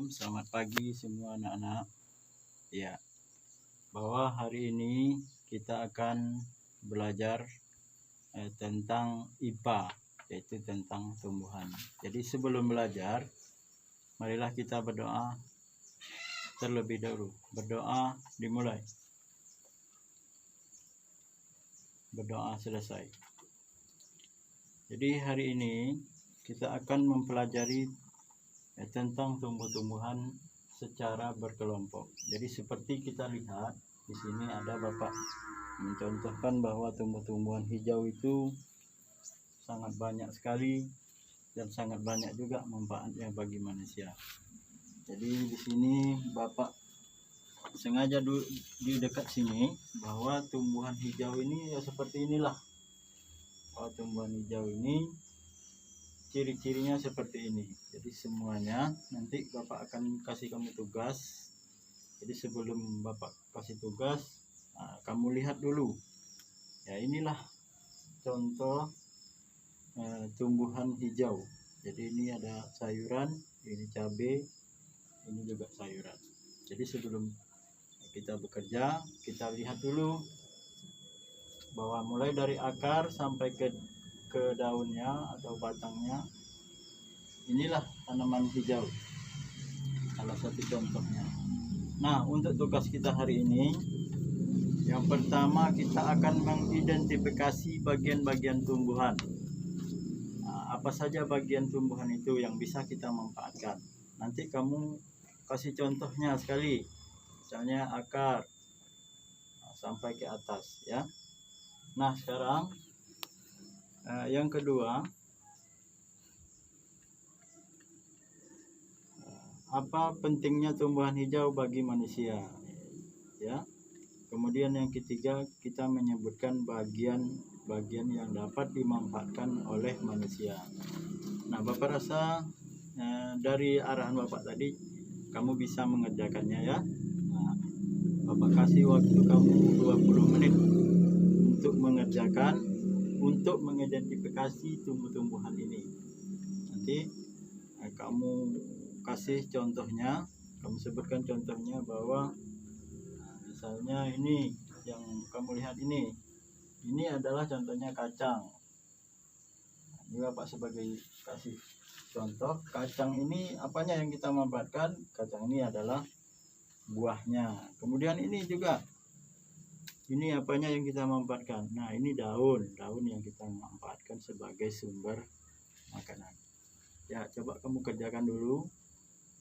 selamat pagi semua anak-anak. Ya, bahwa hari ini kita akan belajar tentang IPA, yaitu tentang tumbuhan. Jadi sebelum belajar, marilah kita berdoa terlebih dahulu. Berdoa dimulai. Berdoa selesai. Jadi hari ini kita akan mempelajari tentang tumbuh-tumbuhan secara berkelompok. Jadi seperti kita lihat di sini ada Bapak mencontohkan bahwa tumbuh-tumbuhan hijau itu sangat banyak sekali dan sangat banyak juga manfaatnya bagi manusia. Jadi di sini Bapak sengaja di dekat sini bahwa tumbuhan hijau ini ya seperti inilah. Bahwa tumbuhan hijau ini ciri-cirinya seperti ini. Jadi semuanya nanti Bapak akan kasih kamu tugas. Jadi sebelum Bapak kasih tugas, kamu lihat dulu. Ya inilah contoh tumbuhan hijau. Jadi ini ada sayuran, ini cabai, ini juga sayuran. Jadi sebelum kita bekerja, kita lihat dulu bahwa mulai dari akar sampai ke daunnya atau batangnya, inilah tanaman hijau, salah satu contohnya. Nah, untuk tugas kita hari ini, yang pertama kita akan mengidentifikasi bagian-bagian tumbuhan. Nah, apa saja bagian tumbuhan itu yang bisa kita manfaatkan. Nanti kamu kasih contohnya sekali, misalnya akar sampai ke atas ya. Nah, sekarang yang kedua, apa pentingnya tumbuhan hijau bagi manusia ya. Kemudian yang ketiga, kita menyebutkan bagian-bagian yang dapat dimanfaatkan oleh manusia. Nah, Bapak rasa dari arahan Bapak tadi kamu bisa mengerjakannya ya. Nah, Bapak kasih waktu kamu 20 menit untuk mengerjakan, untuk mengidentifikasi tumbuh-tumbuhan ini. Nanti kamu kasih contohnya, kamu sebutkan contohnya bahwa misalnya ini yang kamu lihat ini adalah contohnya kacang. Ini Bapak sebagai kasih contoh, kacang ini apanya yang kita manfaatkan? Kacang ini adalah buahnya. Kemudian ini juga, ini apanya yang kita manfaatkan? Nah, ini daun yang kita manfaatkan sebagai sumber makanan. Ya, coba kamu kerjakan dulu.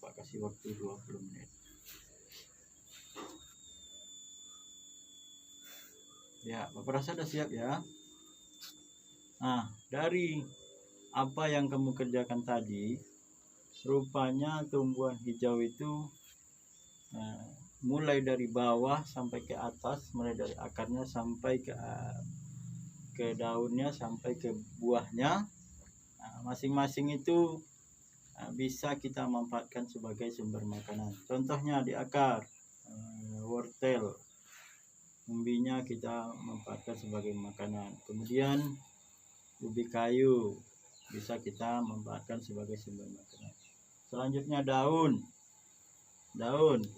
Pak kasih waktu 20 menit. Ya, Bapak rasa sudah siap ya? Nah, dari apa yang kamu kerjakan tadi, rupanya tumbuhan hijau itu mulai dari bawah sampai ke atas, mulai dari akarnya sampai ke daunnya sampai ke buahnya, masing-masing itu bisa kita manfaatkan sebagai sumber makanan. Contohnya di akar, wortel, umbinya kita manfaatkan sebagai makanan. Kemudian ubi kayu bisa kita manfaatkan sebagai sumber makanan. Selanjutnya daun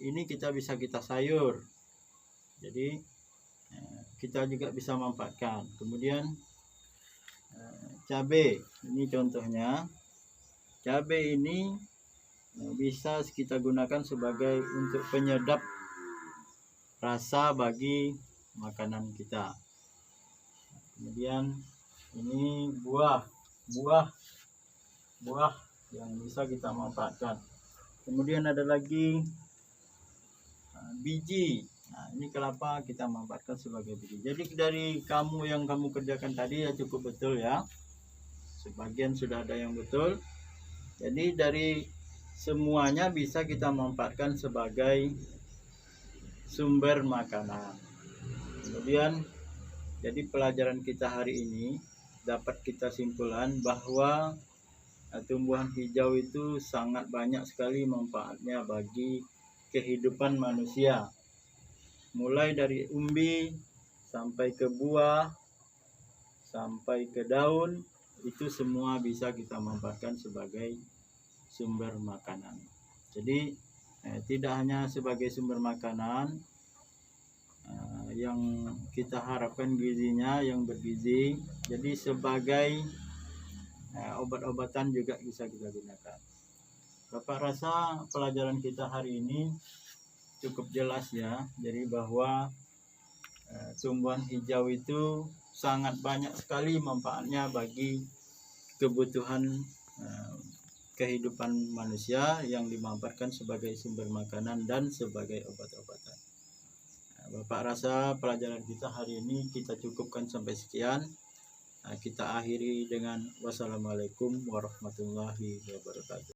ini kita sayur, jadi kita juga bisa manfaatkan. Kemudian cabai, ini contohnya. Cabai ini bisa kita gunakan sebagai untuk penyedap rasa bagi makanan kita. Kemudian ini buah yang bisa kita manfaatkan. Kemudian ada lagi biji. Nah, ini kelapa kita manfaatkan sebagai biji. Jadi dari kamu yang kamu kerjakan tadi ya cukup betul ya. Sebagian sudah ada yang betul. Jadi dari semuanya bisa kita manfaatkan sebagai sumber makanan. Kemudian jadi pelajaran kita hari ini dapat kita simpulkan bahwa tumbuhan hijau itu sangat banyak sekali manfaatnya bagi kehidupan manusia. Mulai dari umbi sampai ke buah sampai ke daun, itu semua bisa kita manfaatkan sebagai sumber makanan. Jadi tidak hanya sebagai sumber makanan yang kita harapkan gizinya yang bergizi, jadi sebagai obat-obatan juga bisa kita gunakan. Bapak rasa pelajaran kita hari ini cukup jelas ya, jadi bahwa tumbuhan hijau itu sangat banyak sekali manfaatnya bagi kebutuhan kehidupan manusia yang dimanfaatkan sebagai sumber makanan dan sebagai obat-obatan. Bapak rasa pelajaran kita hari ini kita cukupkan sampai sekian. Kita akhiri dengan wassalamualaikum warahmatullahi wabarakatuh.